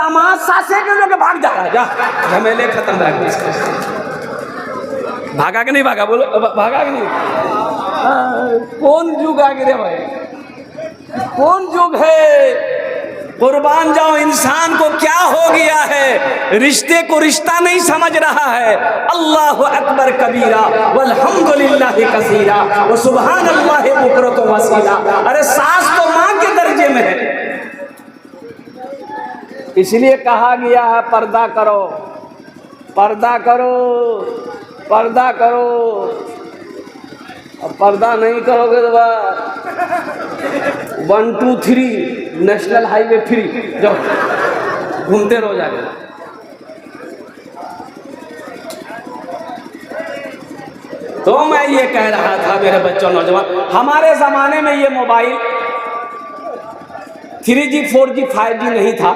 दामाद सासे के लोग भाग जा रहा, जा झमेले खत्म रह गए। भागा कि नहीं भागा, बोलो भागा कि नहीं? कौन जुग आ गया भाई, कौन जुग है? कुर्बान जाओ, इंसान को क्या हो गया है, रिश्ते को रिश्ता नहीं समझ रहा है। अल्लाहु अकबर कबीरा वल्हम्दुलिल्लाहि कसीरा व सुभान अल्लाहि बुकरतु वसीला। अरे सास तो माँ के दर्जे में है, इसलिए कहा गया है पर्दा करो, पर्दा करो, पर्दा करो। अब पर्दा नहीं करोगे तो 1 2 3 नेशनल हाईवे फ्री, जब घूमते रहो जाके। तो मैं ये कह रहा था मेरे बच्चों, नौजवान, हमारे ज़माने में ये मोबाइल 3G 4G 5G नहीं था।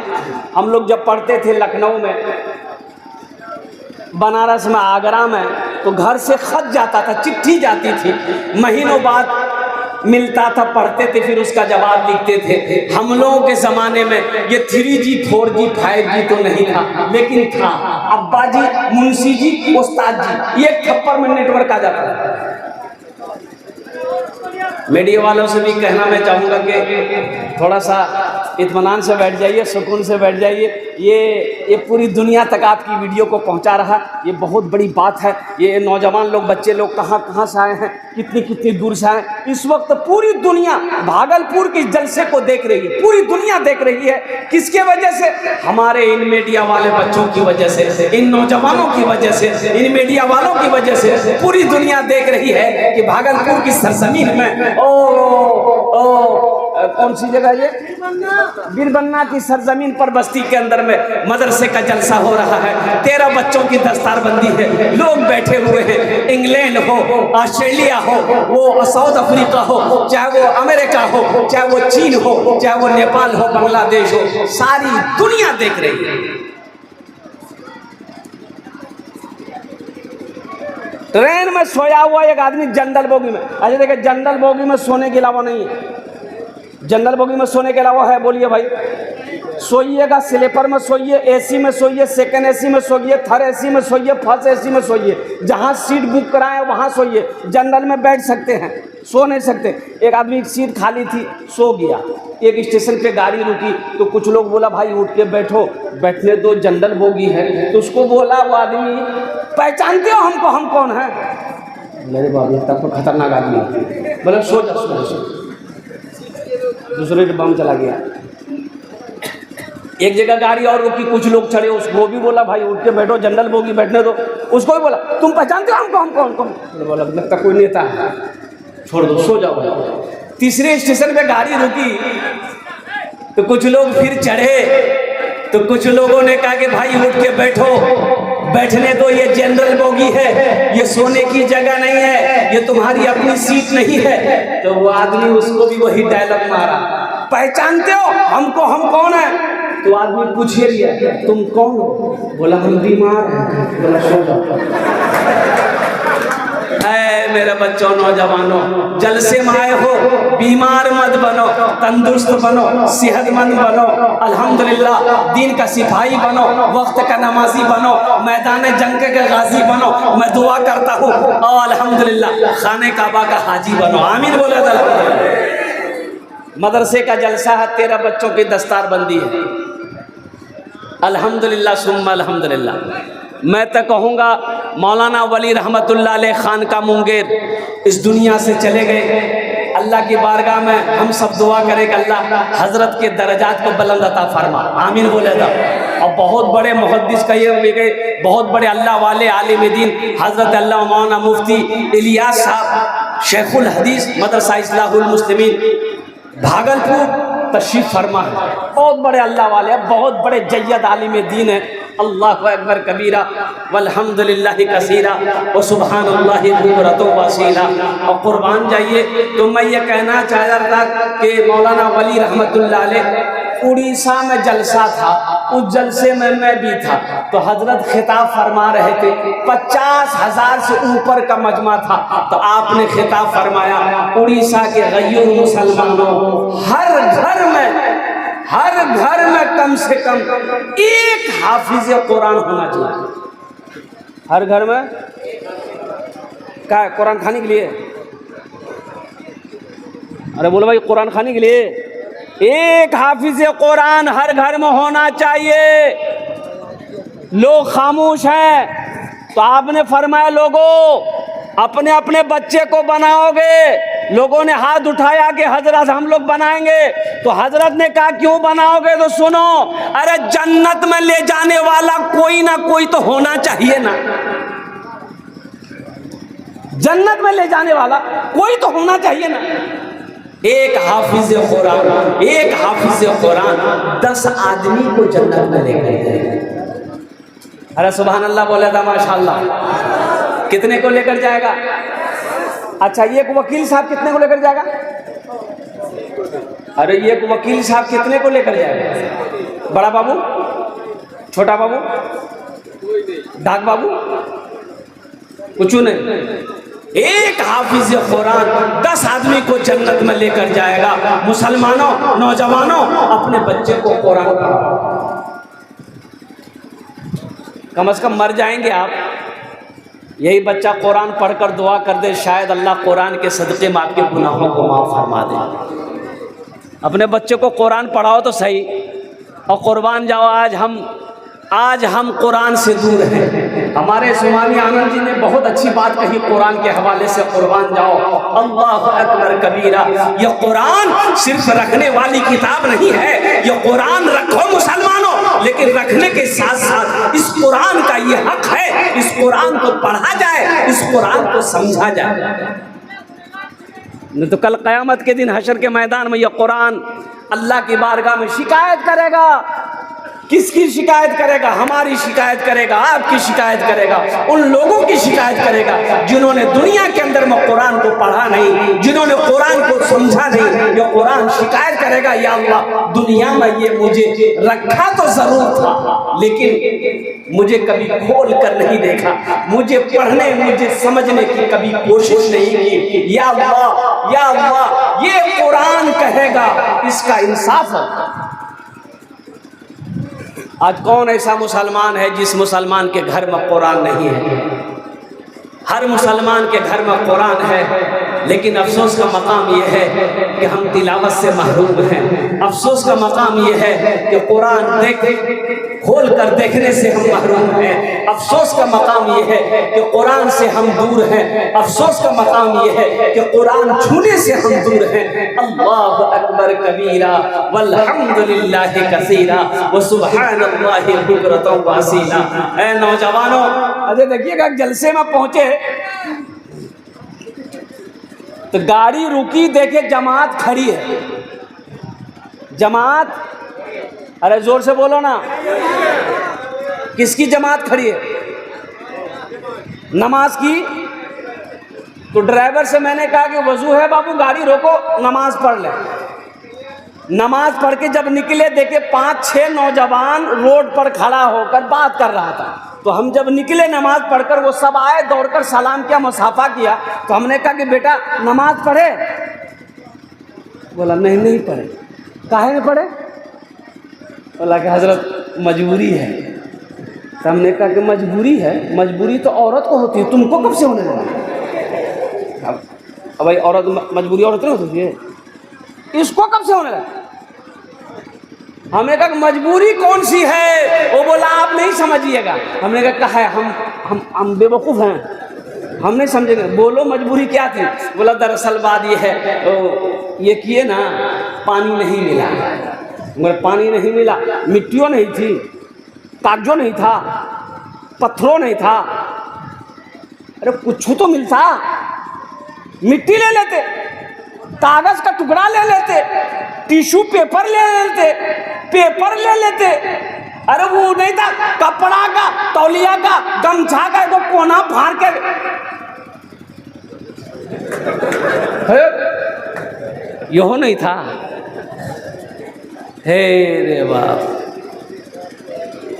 हम लोग जब पढ़ते थे लखनऊ में, बनारस में, आगरा में, तो घर से खत जाता था, चिट्ठी जाती थी, महीनों बाद मिलता था, पढ़ते थे, फिर उसका जवाब लिखते थे। हम लोगों के ज़माने में ये 3G 4G 5G तो नहीं था, लेकिन था। अब्बा जी, मुंशी जी, उस्ताद जी, ये थप्पड़ में नेटवर्क आ जाता था। मीडिया वालों से भी कहना मैं चाहूँगा कि थोड़ा सा इत्मीनान से बैठ जाइए, सुकून से बैठ जाइए। ये पूरी दुनिया तक आपकी वीडियो को पहुंचा रहा है, ये बहुत बड़ी बात है। ये नौजवान लोग, बच्चे लोग कहाँ कहाँ से आए हैं, कितनी कितनी दूर से आए हैं। इस वक्त पूरी दुनिया भागलपुर के जलसे को देख रही है, पूरी दुनिया देख रही है। किसके वजह से? हमारे इन मीडिया वाले बच्चों की वजह से, इन नौजवानों की वजह से, इन मीडिया वालों की वजह से पूरी दुनिया देख रही है कि भागलपुर की सरजमीन में कौन सी जगह ये, बीरबन्ना की सरजमीन पर, बस्ती के अंदर में मदरसे का जलसा हो रहा है। 13 बच्चों की दस्तारबंदी है, लोग बैठे हुए हैं। इंग्लैंड हो, ऑस्ट्रेलिया हो, वो साउथ अफ्रीका हो, चाहे वो अमेरिका हो, चाहे वो चीन हो, चाहे वो नेपाल हो, बांग्लादेश हो, सारी दुनिया देख रही है। ट्रेन में सोया हुआ एक आदमी जनरल बोगी में, अच्छा देखिए, जनरल बोगी में सोने के अलावा नहीं है, जनरल बोगी में सोने के अलावा है? बोलिए भाई। सोइएगा, स्लीपर में सोइए, एसी में सोइए, सेकंड एसी में सोइए, थर्ड एसी में सोइए, फर्स्ट एसी में सोइए, जहां सीट बुक कराएं वहां सोइए। जनरल में बैठ सकते हैं, सो नहीं सकते। एक आदमी की सीट खाली थी, सो गया। एक स्टेशन पे गाड़ी रुकी तो कुछ लोग बोला भाई उठ के बैठो, बैठने दो, जनरल बोगी है। तो उसको बोला वो आदमी, पहचानते हो हमको, हम कौन है? मेरे बाबू तब तो खतरनाक आदमी है। बोला सो जा, सो जा। दूसरे डिब्बा में चला गया। एक जगह गाड़ी और रुकी, कुछ लोग चढ़े, उसको भी बोला भाई उठ के बैठो, जनरल बोगी बैठने दो। उसको भी बोला तुम पहचानते हो हमको, हम कौन? बोला लगता कोई नेता है, छोड़ दो, सो जाओ। तीसरे स्टेशन पे गाड़ी रुकी तो कुछ लोग फिर चढ़े, तो कुछ लोगों ने कहा कि भाई उठ के बैठो, बैठने दो, ये जनरल बोगी है, ये सोने की जगह नहीं है, ये तुम्हारी अपनी सीट नहीं है। तो वो आदमी उसको भी वही डायलॉग मारा, पहचानते हो हमको, हम कौन है? तो आदमी पूछे लिया तुम कौन हो? बोला हम बीमार हैं। बोला सो जाओ। मेरे बच्चों, नौजवानों, जलसे में आए हो, बीमार मत बनो, तंदुरुस्त बनो, सेहतमंद बनो, अल्हम्दुलिल्लाह दीन का सिपाही बनो, वक्त का नमाजी बनो, मैदान जंग के गाजी बनो। मैं दुआ करता हूँ और अल्हम्दुलिल्लाह खाने काबा का हाजी बनो। आमीन बोले। मदरसे का जलसा है, 13 बच्चों की दस्तारबंदी है, अल्हम्दुलिल्लाह सुम्मा अल्हम्दुलिल्लाह। मैं तो कहूँगा मौलाना वली रहमतुल्लाह अलैह खान का मुंगेर इस दुनिया से चले गए। अल्लाह की बारगाह में हम सब दुआ करें कि अल्लाह हज़रत के दर्जात को बुलंद अता फरमा। आमीन बोले था। और बहुत बड़े मुहद्दिस कहिए गए, बहुत बड़े अल्लाह वाले आलिम दीन हज़रत अल्लाह मौलाना मुफ्ती इलियास साहब शेखुल हदीस मदरसा इस्लाहुल मुस्लिमीन भागलपुर तशरीफ फरमा है। बहुत बड़े अल्लाह वाले हैं, बहुत बड़े जय्यद आलिम दीन है। अल्लाहु अकबर कबीरा वल्हम्दुलिल्लाहि कसीरा व सुब्हानल्लाहि बुकरतु वसीला। और कुर्बान जाइए, तो मैं ये कहना चाह रहा था कि मौलाना वली रहमतुल्लाह अलैह उड़ीसा में जलसा था, उस जलसे में मैं भी था। तो हजरत खिताब फरमा रहे थे, 50,000 से ऊपर का मजमा था। तो आपने खिताब फरमाया, उड़ीसा के गैर मुसलमानों, हर घर में हर घर में कम से कम एक हाफिज कुरान होना चाहिए। हर घर में क्या है? कुरान खाने के लिए? अरे बोलो भाई, कुरान खाने के लिए एक हाफिज कुरान हर घर में होना चाहिए। लोग खामोश हैं, तो आपने फरमाया लोगों अपने अपने बच्चे को बनाओगे। लोगों ने हाथ उठाया कि हजरत हम लोग बनाएंगे। तो हजरत ने कहा क्यों बनाओगे? तो सुनो, अरे जन्नत में ले जाने वाला कोई ना कोई तो होना चाहिए ना। जन्नत में ले जाने वाला कोई तो होना चाहिए ना। एक हाफिज कुरान, एक हाफिज कुरान 10 आदमी को जन्नत में लेकर जाएगा। अरे सुभान अल्लाह बोले था, माशाअल्लाह। कितने को लेकर जाएगा? अच्छा, ये एक वकील साहब कितने को लेकर जाएगा? अरे ये एक वकील साहब कितने को लेकर जाएगा? बड़ा बाबू, छोटा बाबू, डाक बाबू, कुछ नहीं। एक हाफिज कुरान 10 आदमी को जन्नत में लेकर जाएगा। मुसलमानों, नौजवानों, अपने बच्चे को कुरान पढ़ाओ। कम से कम मर जाएंगे आप, यही बच्चा कुरान पढ़कर दुआ कर दे, शायद अल्लाह कुरान के सदक़े में आपके गुनाहों को माफ़ फरमा दे। अपने बच्चे को कुरान पढ़ाओ तो सही, और कुर्बान जाओ। आज हम कुरान से दूर हैं। हमारे सुमानी आनंद जी ने बहुत अच्छी बात कही कुरान के हवाले से। कुर्बान जाओ, अल्लाह अकबर कबीरा। ये कुरान सिर्फ रखने वाली किताब नहीं है। ये कुरान रखो मुसलमानों, लेकिन रखने के साथ साथ इस कुरान का ये हक है, इस कुरान को पढ़ा जाए, इस कुरान को समझा जाए। नहीं तो कल क़यामत के दिन हशर के मैदान में यह कुरान अल्लाह की बारगाह में शिकायत करेगा। किसकी शिकायत करेगा? हमारी शिकायत करेगा, आपकी शिकायत करेगा, उन लोगों की शिकायत करेगा जिन्होंने दुनिया के अंदर में कुरान को पढ़ा नहीं, जिन्होंने कुरान को समझा नहीं। ये कुरान शिकायत करेगा, या अल्लाह दुनिया में ये मुझे रखा तो जरूर था, लेकिन मुझे कभी खोल कर नहीं देखा, मुझे पढ़ने, मुझे समझने की कभी कोशिश नहीं की। या अल्लाह, ये कुरान कहेगा, इसका इंसाफ है। आज कौन ऐसा मुसलमान है जिस मुसलमान के घर में कुरान नहीं है? हर मुसलमान के घर में कुरान है, लेकिन अफसोस का मकाम यह है कि हम तिलावत से महरूम हैं। अफसोस का मकाम यह है कि कुरान खोल कर देखने से हम महरूम हैं। अफसोस का मकाम यह है कि कुरान से हम दूर हैं। अफसोस का मकाम यह है कि कुरान छूने से हम दूर हैं। अल्लाहु अकबर कबीरा वल्हम्दुलिल्लाहि कसीरा व सुब्हानल्लाहि बुकरतन व असीला। ऐ नौजवानों, अरे देखिएगा, जलसे में पहुंचे तो गाड़ी रुकी, देखे जमात खड़ी है। जमात, अरे जोर से बोलो ना, किसकी जमात खड़ी है? नमाज की। तो ड्राइवर से मैंने कहा कि वजू है बाबू, गाड़ी रोको, नमाज पढ़ ले। नमाज पढ़ के जब निकले, देखे 5-6 नौजवान रोड पर खड़ा होकर बात कर रहा था। तो हम जब निकले नमाज पढ़कर, वो सब आए, दौड़कर सलाम किया, मुसाफा किया। तो हमने कहा कि बेटा नमाज पढ़े? बोला नहीं पढ़े। काहे नहीं पढ़े? बोला कि हजरत मजबूरी है। तो हमने कहा कि मजबूरी है? मजबूरी तो औरत को होती है, तुमको कब से होने लगा? अब भाई औरत मजबूरी औरत नहीं होती है, इसको कब से होने लगा? हमने कहा मजबूरी कौन सी है? वो बोला आप नहीं समझिएगा। हमने कहा है हम बेवकूफ़ हैं, हम नहीं समझेंगे। बोलो मजबूरी क्या थी? बोला दरअसल बात ये है, ये किए ना, पानी नहीं मिला। मगर पानी नहीं मिला, मिट्टियों नहीं थी, कागजों नहीं था, पत्थरों नहीं था। अरे कुछ तो मिलता, मिट्टी ले लेते, कागज का टुकड़ा ले लेते, टिश्यू पेपर ले लेते, पेपर ले लेते। अरे वो नहीं था, कपड़ा का, तौलिया का, गमछा का एक कोना फाड़ के। यहो नहीं था। हे रे बाप,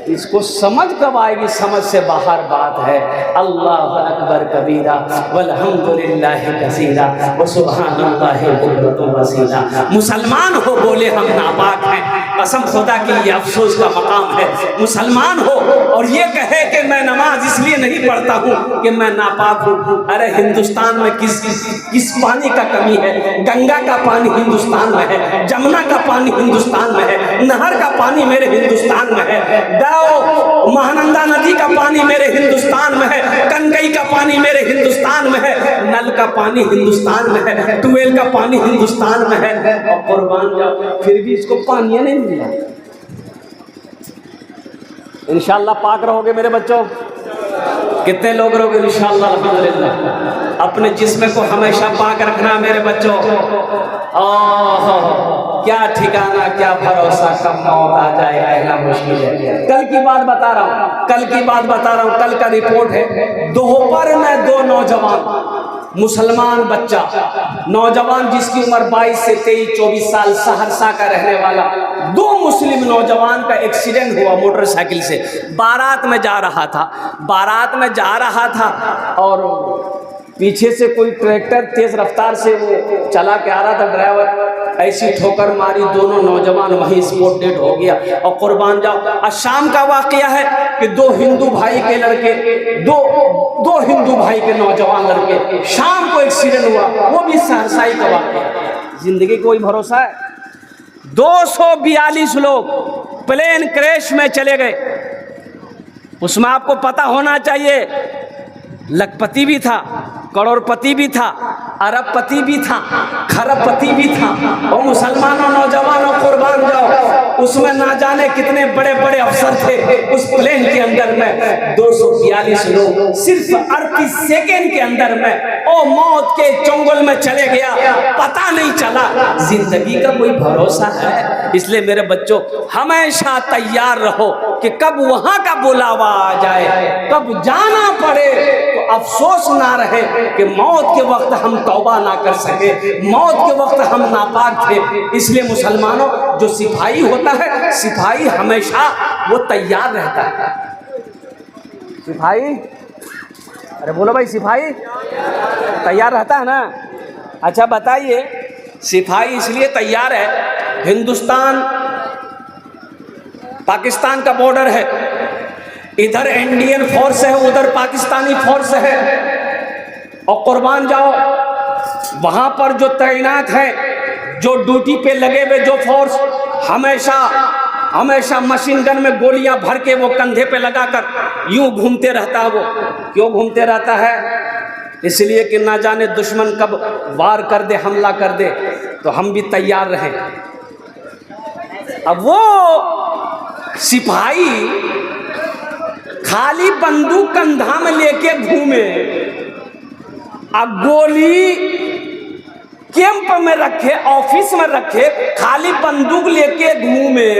इसको समझ कब आएगी? समझ से बाहर बात है। अल्लाह अकबर कबीरा वल्हम्दुलिल्लाहि कसीरा व सुब्हानल्लाहि बुकरतन व असीला। मुसलमान हो बोले हम नापाक हैं, कसम खुदा की ये अफसोस का मकाम है, मुसलमान हो और ये कहे कि मैं नमाज इसलिए नहीं पढ़ता हूँ कि मैं नापाक हूँ। अरे हिंदुस्तान में किस पानी का कमी है? गंगा का पानी हिंदुस्तान में है, जमुना का पानी हिंदुस्तान में है, नहर का पानी मेरे हिंदुस्तान में है, दाओ महानंदा नदी का पानी मेरे हिंदुस्तान में है, कनकई का पानी मेरे हिंदुस्तान में है, नल का पानी हिंदुस्तान में है, ट्यूबवेल का पानी हिंदुस्तान में है। और कुर्बान जाओ फिर भी इसको पानी नहीं मिला। इंशाअल्लाह पाक रहोगे मेरे बच्चों। कितने लोग रहोगे इंशाअल्लाह? अल्हम्दुलिल्लाह। अपने जिस्म को हमेशा पाक रखना मेरे बच्चों। क्या ठिकाना, क्या भरोसा, कब मौत आ जाए कहना मुश्किल है। कल की बात बता रहा हूँ, कल का रिपोर्ट है। दोपहर में दो नौजवान मुसलमान बच्चा, नौजवान जिसकी उम्र 22 से 23-24 साल, सहरसा का रहने वाला, दो मुस्लिम नौजवान का एक्सीडेंट हुआ मोटरसाइकिल से। बारात में जा रहा था और पीछे से कोई ट्रैक्टर तेज रफ्तार से वो चला के आ रहा था, ड्राइवर ऐसी ठोकर मारी, दोनों नौजवान वहीं स्पॉट डेड हो गया। और कुर्बान जाओ, शाम का वाकया है कि दो हिंदू भाई के लड़के, दो हिंदू भाई के नौजवान लड़के, शाम को एक्सीडेंट हुआ, वो भी सहरसाई का वाकया। जिंदगी कोई भरोसा है? 242 लोग प्लेन क्रैश में चले गए। उसमें आपको पता होना चाहिए, लखपति भी था, करोड़पति भी था, अरबपति भी था, खरबपति भी था। और मुसलमानों नौजवानों कुर्बान जाओ, उसमें ना जाने कितने बड़े बड़े अफसर थे उस प्लेन के अंदर में। 242 लोग सिर्फ 38 सेकेंड के अंदर में ओ मौत के चंगुल में चले गया, पता नहीं चला। जिंदगी का कोई भरोसा है? इसलिए मेरे बच्चों हमेशा तैयार रहो कि कब वहां का बुलावा आ जाए, कब जाना पड़े तो अफसोस ना रहे कि मौत के वक्त हम तौबा ना कर सके, मौत के वक्त हम नापाक थे। इसलिए मुसलमानों, जो सिपाही होता है, सिपाही हमेशा वो तैयार रहता है। सिपाही, अरे बोलो भाई, सिपाही तैयार रहता है ना? अच्छा बताइए, सिपाही इसलिए तैयार है, हिंदुस्तान पाकिस्तान का बॉर्डर है, इधर इंडियन फोर्स है, उधर पाकिस्तानी फोर्स है। और कुर्बान जाओ, वहां पर जो तैनात है, जो ड्यूटी पे लगे हुए जो फोर्स, हमेशा मशीन गन में गोलियां भर के वो कंधे पे लगाकर यूं घूमते रहता है। वो क्यों घूमते रहता है? इसलिए कि ना जाने दुश्मन कब वार कर दे, हमला कर दे, तो हम भी तैयार रहें। अब वो सिपाही खाली बंदूक कंधा में लेके घूमे, गोली कैंप में रखे, ऑफिस में रखे, खाली बंदूक लेके घूमे।